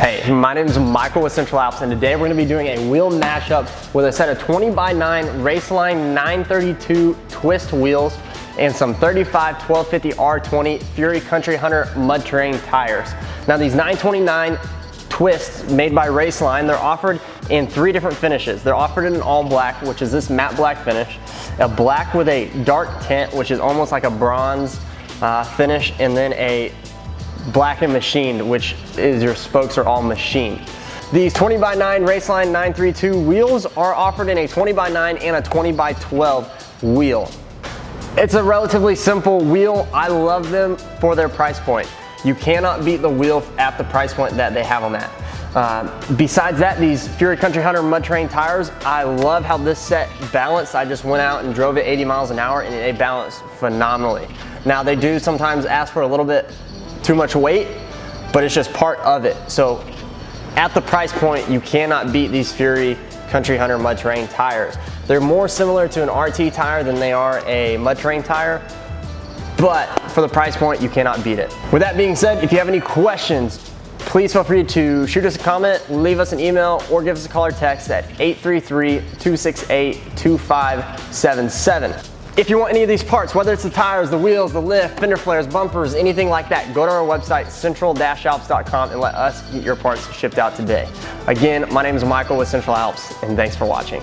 Hey, my name is Michael with Central Alps, and today we're going to be doing a wheel mashup with a set of 20x9 Raceline 932 twist wheels and some 35 1250 R20 Fury Country Hunter mud terrain tires. Now these 929 twists made by Raceline, they're offered in 3 different finishes. They're offered in an all black, which is this matte black finish, a black with a dark tint, which is almost like a bronze finish, and then a black and machined, which is your spokes are all machined. These 20x9 Raceline 932 wheels are offered in a 20x9 and a 20x12 wheel. It's a relatively simple wheel. I love them for their price point. You cannot beat the wheel at the price point that they have on that. Besides that, these Fury Country Hunter mud terrain tires, I love how this set balanced. I just went out and drove it 80 miles an hour and they balanced phenomenally. Now they do sometimes ask for a little bit too much weight, but it's just part of it. So at the price point, you cannot beat these Fury Country Hunter mud terrain tires. They're more similar to an RT tire than they are a mud terrain tire, but for the price point, you cannot beat it. With that being said, if you have any questions, please feel free to shoot us a comment, leave us an email, or give us a call or text at 833-268-2577. If you want any of these parts, whether it's the tires, the wheels, the lift, fender flares, bumpers, anything like that, go to our website, central-alps.com, and let us get your parts shipped out today. Again, my name is Michael with Central Alps, and thanks for watching.